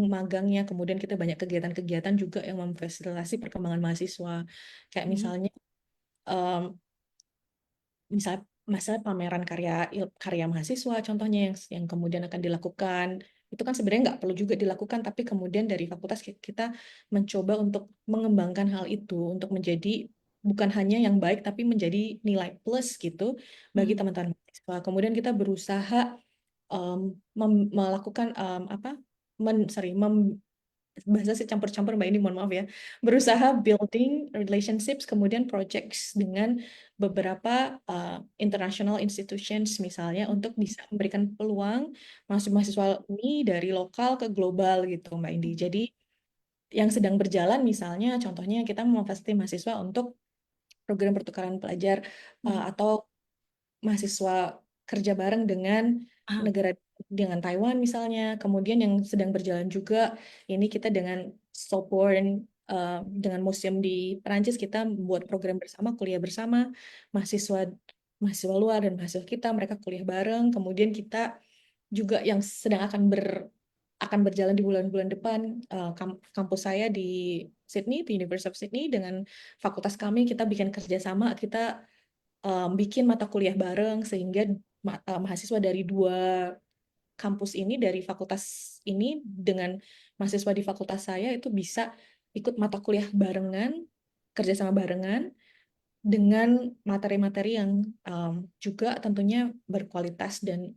magangnya, kemudian kita banyak kegiatan-kegiatan juga yang memfasilitasi perkembangan mahasiswa. Kayak Mhm, misalnya em, misal masalah pameran karya mahasiswa contohnya yang kemudian akan dilakukan itu kan sebenarnya nggak perlu juga dilakukan tapi kemudian dari fakultas kita mencoba untuk mengembangkan hal itu untuk menjadi bukan hanya yang baik tapi menjadi nilai plus gitu bagi mhm. teman-teman mahasiswa. Kemudian kita berusaha melakukan apa bahasa sih campur-campur Mbak ini, mohon maaf ya, berusaha building relationships kemudian projects dengan beberapa international institutions misalnya untuk bisa memberikan peluang mahasiswa ini dari lokal ke global gitu Mbak Indi. Jadi yang sedang berjalan misalnya contohnya kita memfasilitasi mahasiswa untuk program pertukaran pelajar Mhm. atau mahasiswa kerja bareng dengan Ah, negara dengan Taiwan misalnya. Kemudian yang sedang berjalan juga ini kita dengan Sorbonne dengan museum di Perancis kita membuat program bersama, kuliah bersama mahasiswa mahasiswa luar dan mahasiswa kita mereka kuliah bareng. Kemudian kita juga yang sedang akan berjalan di bulan-bulan depan kampus saya di Sydney, di University of Sydney dengan fakultas kami kita bikin kerjasama kita bikin mata kuliah bareng sehingga mahasiswa dari dua kampus ini dari fakultas ini dengan mahasiswa di fakultas saya itu bisa ikut mata kuliah barengan, kerjasama barengan dengan materi-materi yang juga tentunya berkualitas dan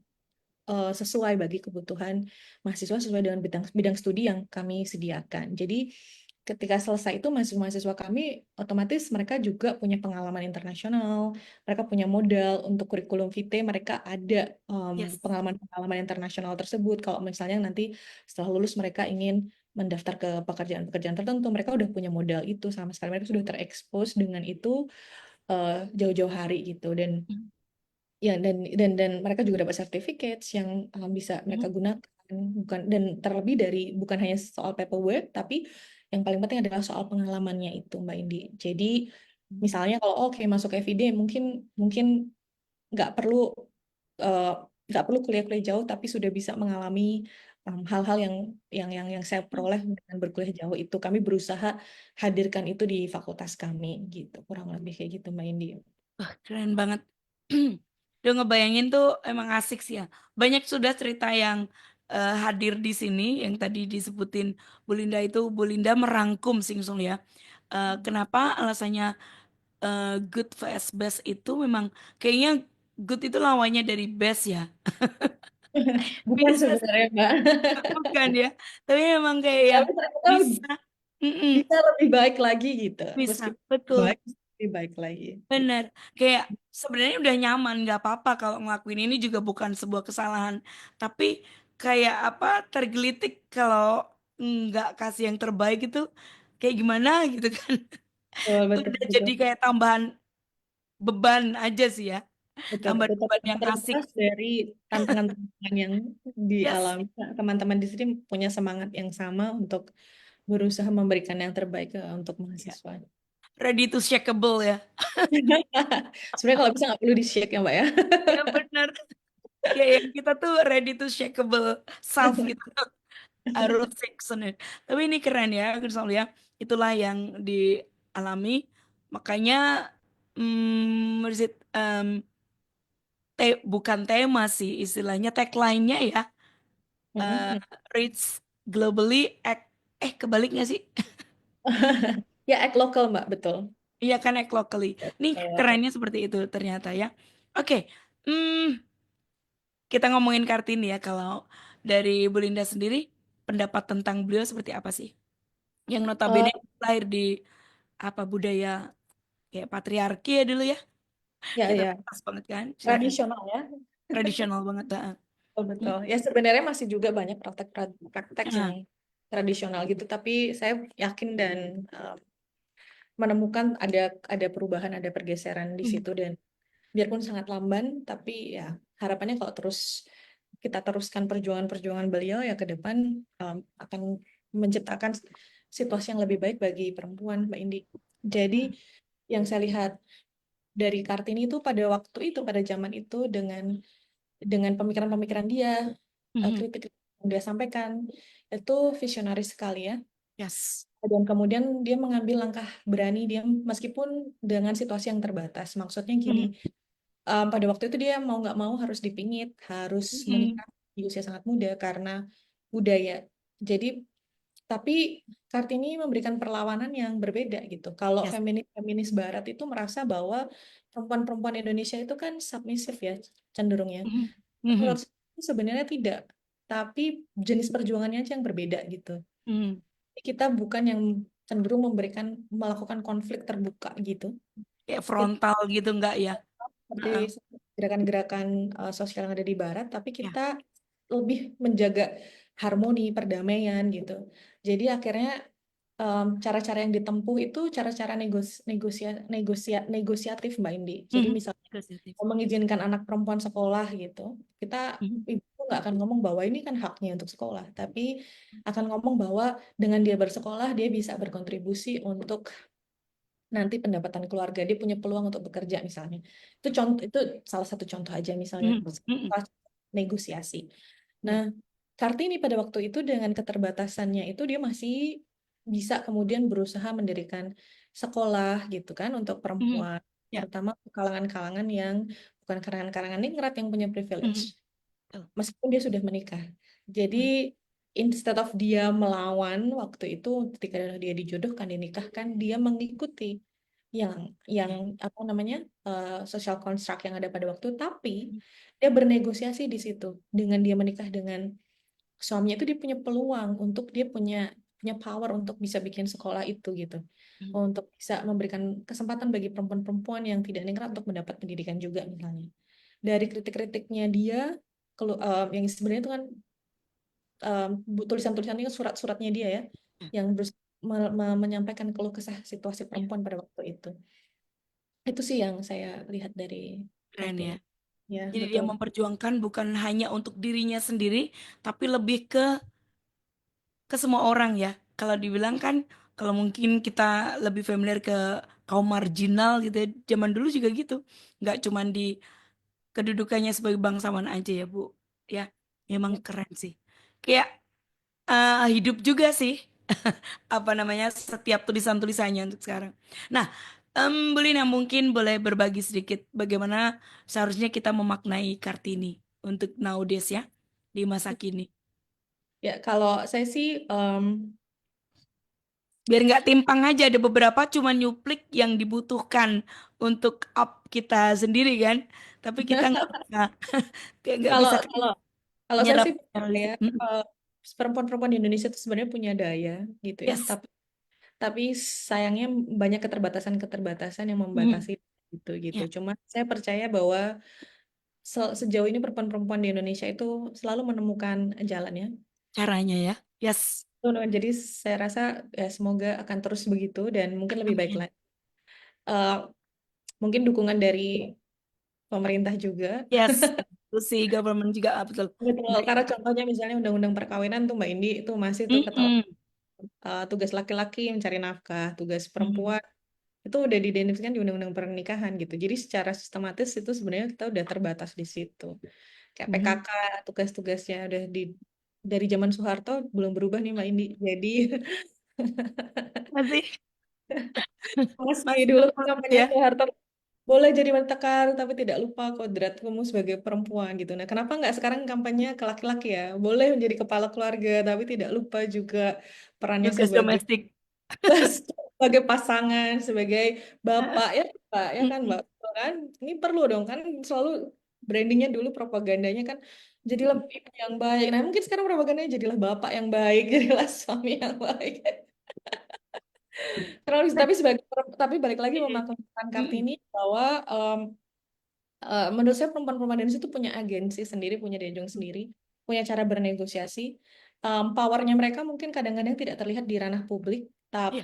sesuai bagi kebutuhan mahasiswa sesuai dengan bidang bidang studi yang kami sediakan. Jadi ketika selesai itu mahasiswa-mahasiswa kami otomatis mereka juga punya pengalaman internasional, mereka punya modal untuk kurikulum vitae, mereka ada yes. pengalaman-pengalaman internasional tersebut. Kalau misalnya nanti setelah lulus mereka ingin mendaftar ke pekerjaan-pekerjaan tertentu, mereka udah punya modal itu sama sekali mereka sudah terekspos dengan itu jauh-jauh hari gitu Mhm. ya dan mereka juga dapat certificates yang bisa mereka Mhm. gunakan bukan dan terlebih dari bukan hanya soal paperwork tapi yang paling penting adalah soal pengalamannya itu Mbak Indi. Jadi misalnya kalau oke masuk FID mungkin mungkin nggak perlu eh, nggak perlu kuliah-kuliah jauh tapi sudah bisa mengalami hal-hal yang saya Mhm. peroleh dengan berkuliah jauh itu kami berusaha hadirkan itu di fakultas kami gitu kurang lebih kayak gitu Mbak Indi. Wah, keren banget. Udah ngebayangin tuh emang asik sih ya. Banyak sudah cerita yang hadir di sini yang tadi disebutin Bu Linda itu Bu Linda merangkum sih Sung ya. Kenapa alasannya good vs best itu memang kayaknya good itu lawannya dari best ya. Bukan Bisa sih, sebenarnya Mbak. bukan ya. Tapi memang kayak yang Tapi ternyata bisa. Mm-mm, bisa lebih baik lagi gitu. bisa, Meskipun betul. baik, lebih baik lagi. Gitu. Bener, kayak sebenarnya udah nyaman, nggak apa-apa kalau ngelakuin ini juga bukan sebuah kesalahan. Tapi kayak apa tergelitik kalau nggak kasih yang terbaik itu kayak gimana gitu kan? Betul, betul, Udah jadi betul. kayak tambahan beban aja sih ya, Betul, tambahan betul. beban Tanpa yang asik. terlepas dari tantangan-tantangan yang Yes, dialami. Teman-teman di sini punya semangat yang sama untuk berusaha memberikan yang terbaik untuk ya. mahasiswa. Ready to shakeable ya. Sebenarnya kalau bisa nggak perlu di-shake ya Mbak ya. Ya bener, kayak yang kita tuh ready to shakeable self gitu. Harus Jackson ya. Tapi ini keren ya, Gonzalo ya. Itulah yang dialami. Makanya, what is it, bukan tema sih, istilahnya tagline-nya ya. eh, Mm-mm. Reach globally, act, kebalik nggak sih? Ya, act local Mbak, betul. Iya kan, act locally. Nih Betul. kerennya seperti itu ternyata ya. Oke, hmm, kita ngomongin Kartini ya. Kalau dari Bu Linda sendiri, pendapat tentang beliau seperti apa sih? Yang Eh, notabene lahir di apa budaya kayak patriarki ya dulu ya. ya, Kita ya. pas banget kan, silakan. Tradisional ya. Tradisional banget. Heeh. Betul, betul. Ya sebenarnya masih juga banyak praktek yang Nah, tradisional gitu, tapi saya yakin dan menemukan ada perubahan, ada pergeseran di hmm, situ dan biarpun sangat lamban, tapi ya harapannya kalau terus kita teruskan perjuangan-perjuangan beliau ya ke depan akan menciptakan situasi yang lebih baik bagi perempuan, Mbak Indi. Jadi hmm, yang saya lihat dari Kartini itu pada waktu itu, pada zaman itu dengan pemikiran-pemikiran dia, hmm, kritik yang dia sampaikan itu visionaris sekali ya. yes. Dan kemudian dia mengambil langkah berani dia meskipun dengan situasi yang terbatas. Maksudnya gini, Hmm, pada waktu itu dia mau nggak mau harus dipingit, harus hmm, menikah di usia sangat muda karena budaya. Jadi tapi Kartini memberikan perlawanan yang berbeda gitu. Kalau yes. feminis Barat itu merasa bahwa perempuan-perempuan Indonesia itu kan submisif ya cenderungnya. Hmm, Menurut hmm, saya sebenarnya tidak, tapi jenis perjuangannya aja yang berbeda gitu. hmm. kita bukan yang cenderung melakukan konflik terbuka gitu. Kayak Kita frontal gitu enggak ya? seperti Heeh. gerakan-gerakan sosial yang ada di Barat, tapi Ya. kita lebih menjaga harmoni, perdamaian gitu. Jadi akhirnya cara-cara yang ditempuh itu cara-cara negosiatif Mbak Indi. Jadi Mhm. misalnya Positif. mau mengizinkan anak perempuan sekolah gitu, kita Mhm. ibu nggak akan ngomong bahwa ini kan haknya untuk sekolah, tapi akan ngomong bahwa dengan dia bersekolah dia bisa berkontribusi untuk nanti pendapatan keluarga, dia punya peluang untuk bekerja misalnya. Itu salah satu contoh aja misalnya Mhm. Mhm. negosiasi. Nah, Ya. Kartini pada waktu itu dengan keterbatasannya itu dia masih bisa kemudian berusaha mendirikan sekolah gitu kan untuk Mhm. perempuan, Ya. terutama kalangan-kalangan yang bukan kalangan-kalangan ningrat yang punya privilege, Mhm. Betul. meskipun dia sudah menikah. Jadi Mhm. instead of dia melawan waktu itu ketika dia dijodohkan, dinikahkan, dia mengikuti yang yang Ya. apa namanya social construct yang ada pada waktu, tapi Mhm. dia bernegosiasi di situ dengan dia menikah dengan suaminya itu dia punya peluang untuk dia punya punya power untuk bisa bikin sekolah itu gitu, Mhm. untuk bisa memberikan kesempatan bagi perempuan-perempuan yang tidak ningrat untuk mendapat pendidikan juga misalnya. Dari kritik-kritiknya dia yang sebenarnya itu kan tulisan-tulisannya kan surat-suratnya dia ya Ya. yang menyampaikan keluh kesah situasi Ya. perempuan pada waktu itu. Itu sih yang saya lihat dari Keren ya. Kartini. Ya, Jadi dia betul. memperjuangkan bukan hanya untuk dirinya sendiri, tapi lebih ke semua orang ya. Kalau dibilang kan, kalau mungkin kita lebih familiar ke kaum marginal gitu ya, zaman dulu juga gitu. Nggak cuman di kedudukannya sebagai bangsawan aja ya, Bu. Ya, emang Ya. keren sih. Kayak hidup juga sih, apa namanya, setiap tulisan-tulisannya untuk sekarang. Nah, Bu Lina mungkin boleh berbagi sedikit bagaimana seharusnya kita memaknai Kartini untuk nowadays ya, di masa kini. Ya, kalau saya sih Biar nggak timpang aja, ada beberapa cuma nyuplik yang dibutuhkan untuk up kita sendiri kan. Tapi kita nggak bisa, kayak nggak kalau bisa kalau kalau saya nyerap sih ya analisis. Mm. eh, perempuan-perempuan di Indonesia itu sebenarnya punya daya gitu ya, Yes. tapi sayangnya banyak keterbatasan-keterbatasan yang Mm. membatasi gitu gitu. Ya, Cuma saya percaya bahwa sejauh ini perempuan-perempuan di Indonesia itu selalu menemukan jalannya. caranya ya. Yes. Jadi saya rasa ya semoga akan terus begitu dan mungkin lebih baik Amin. lagi. Eh, Mungkin dukungan dari pemerintah juga. Yes. Itu sih government juga betul. Betul, Dari karena contohnya misalnya undang-undang perkawinan tuh Mbak Indi itu masih tuh ketahuan Mm-mm. tugas laki-laki mencari nafkah, tugas Mm. perempuan itu udah didefinisikan di undang-undang pernikahan gitu. Jadi secara sistematis itu sebenarnya kita udah terbatas di situ. Kayak Mm. PKK, tugas-tugasnya udah dari zaman Soeharto belum berubah nih Mbak Indi. Jadi Masih meski masih dulu terus kampanye ya. Soeharto boleh jadi wanita karir tapi tidak lupa kodrat kamu sebagai perempuan gitu. Nah, kenapa nggak sekarang kampanye ke laki-laki ya? Boleh menjadi kepala keluarga tapi tidak lupa juga perannya Tugas sebagai domestik. sebagai pasangan, sebagai bapak ya Pak, ya kan Mm-mm. Mbak? Betul kan? Ini perlu dong kan selalu brandingnya dulu propagandanya kan jadilah ibu yang baik. Nah, mungkin sekarang propagandanya jadilah bapak yang baik, jadilah suami yang baik. Terus tapi balik lagi memaknai Mm-mm. Kartini bahwa menurut saya perempuan-perempuan Indonesia itu punya agensi sendiri, punya daya juang sendiri, punya cara bernegosiasi. Powernya mereka mungkin kadang-kadang tidak terlihat di ranah publik, Iya.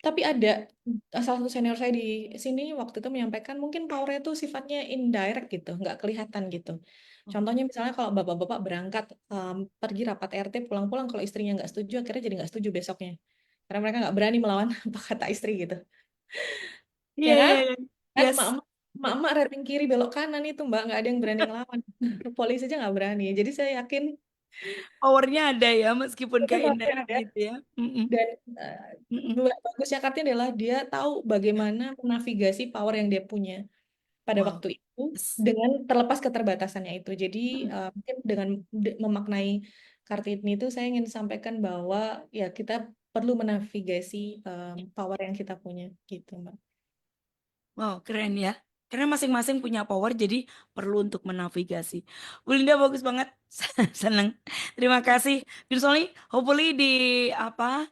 tapi ada salah satu senior saya di sini waktu itu menyampaikan mungkin powernya itu sifatnya indirect gitu, nggak kelihatan gitu. Contohnya misalnya kalau bapak-bapak berangkat pergi rapat RT pulang-pulang kalau istrinya nggak setuju, akhirnya jadi nggak setuju besoknya. Karena mereka nggak berani melawan apa kata istri gitu. Iya, Ya kan? iya, iya. Kan Yes. emak-emak rating kiri belok kanan itu Mbak nggak ada yang berani ngelawan. Polisi aja nggak berani. Jadi saya yakin Powernya ada ya, meskipun itu kayak pasti indirect ada. gitu ya. Mm-mm. Dan Mm-mm. bagusnya Kartini adalah dia tahu bagaimana menavigasi power yang dia punya pada Wow. waktu itu Yes. dengan terlepas keterbatasannya itu. Jadi Mm-mm. mungkin dengan memaknai Kartini itu saya ingin sampaikan bahwa ya kita perlu menavigasi power yang kita punya gitu Mbak. Wow, keren ya. Karena masing-masing punya power, jadi perlu untuk menavigasi. Bu Linda bagus banget, seneng. Terima kasih. Soalnya, hopefully di apa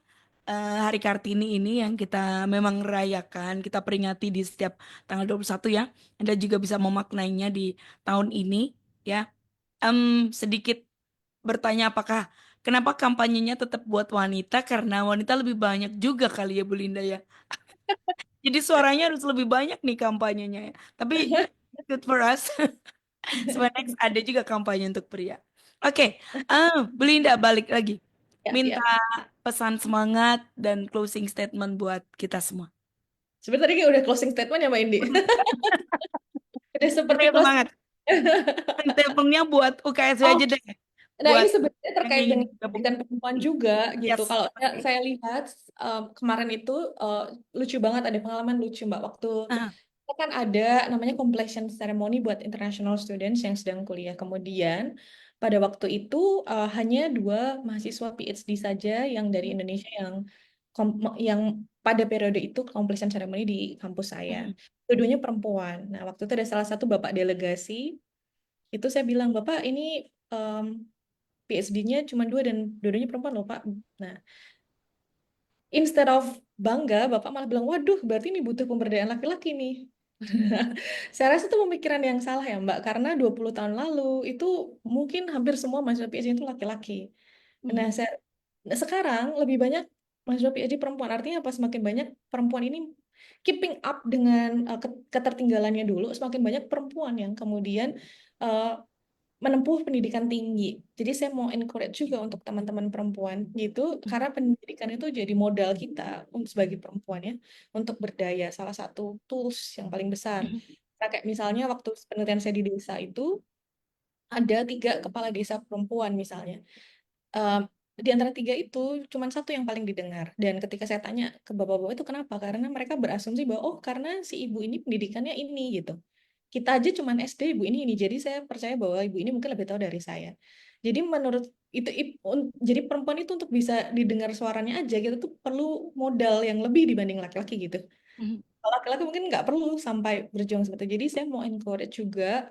Hari Kartini ini yang kita memang rayakan, kita peringati di setiap tanggal 21 ya. Anda juga bisa memaknainya di tahun ini ya. Sedikit bertanya apakah kenapa kampanyenya tetap buat wanita? Karena wanita lebih banyak juga kali ya Bu Linda ya. Jadi suaranya harus lebih banyak nih kampanyenya ya. Tapi good for us. Supaya next ada juga kampanye untuk pria. Oke, Belinda balik lagi. Ya, Minta ya. pesan semangat dan closing statement buat kita semua. Sebenarnya tadi kayak udah closing statement ya Mbak Indi. Udah seperti Minta closing. semangat. Statementnya buat UKSW Oh, aja deh. nah, ini Buat sebenarnya yang terkait ingin dengan gabung. pendidikan perempuan juga gitu. Yes. Kalau Oke. saya lihat kemarin itu lucu banget ada pengalaman lucu Mbak waktu Ah, kita kan ada namanya completion ceremony buat international students yang sedang kuliah. Kemudian pada waktu itu hanya dua mahasiswa PhD saja yang dari Indonesia yang pada periode itu completion ceremony di kampus saya. mhm, Keduanya perempuan. Nah, waktu itu ada salah satu bapak delegasi itu saya bilang, Bapak ini PhD-nya cuma dua dan dua-duanya perempuan loh Pak. Nah, instead of bangga, Bapak malah bilang, waduh berarti ini butuh pemberdayaan laki-laki nih. Saya rasa itu pemikiran yang salah ya Mbak, karena 20 tahun lalu itu mungkin hampir semua mahasiswa PhD itu laki-laki. Nah, mhm, nah, sekarang lebih banyak mahasiswa PhD perempuan. Artinya apa? Semakin banyak perempuan ini keeping up dengan ketertinggalannya dulu, semakin banyak perempuan yang kemudian uh, menempuh pendidikan tinggi. Jadi saya mau encourage juga untuk teman-teman perempuan gitu, mhm, karena pendidikan itu jadi modal kita sebagai perempuan ya untuk berdaya. Salah satu tools yang paling besar. mhm, Nah, kayak misalnya waktu penelitian saya di desa itu ada tiga kepala desa perempuan misalnya. Em, di antara tiga itu cuma satu yang paling didengar. Dan ketika saya tanya ke bapak-bapak itu kenapa? Karena mereka berasumsi bahwa oh karena si ibu ini pendidikannya ini gitu. Kita aja cuman SD ibu ini. Jadi saya percaya bahwa ibu ini mungkin lebih tahu dari saya. Jadi menurut itu jadi perempuan itu untuk bisa didengar suaranya aja gitu tuh perlu modal yang lebih dibanding laki-laki gitu. mhm. Kalau laki-laki mungkin nggak perlu sampai berjuang seperti itu. Jadi saya mau encourage juga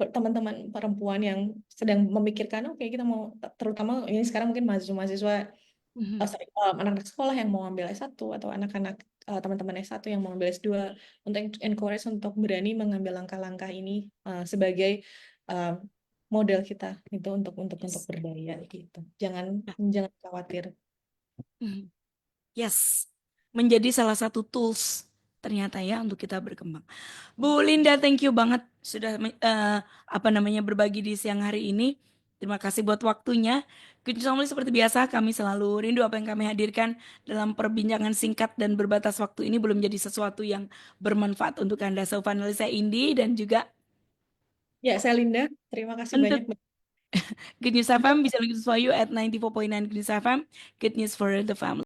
teman-teman perempuan yang sedang memikirkan, oke kita mau terutama ini sekarang mungkin mahasiswa-mahasiswa Mhm. anak-anak sekolah yang mau ambil S1 atau anak-anak teman-teman S1 yang mau ambil S2 untuk encourage untuk berani mengambil langkah-langkah ini sebagai uh, model kita itu untuk Yes. berdaya gitu. Jangan Ya, jangan khawatir. mhm. Yes. Menjadi salah satu tools ternyata ya untuk kita berkembang. Bu Linda, thank you banget sudah apa namanya berbagi di siang hari ini. Terima kasih buat waktunya. Good News Family seperti biasa kami selalu rindu apa yang kami hadirkan dalam perbincangan singkat dan berbatas waktu ini belum jadi sesuatu yang bermanfaat untuk Anda. So finally saya Indi dan juga Ya, saya Linda. Terima kasih untuk banyak. Good News FM bisa listen for you at 94.9 Good News FM. Good news for the family.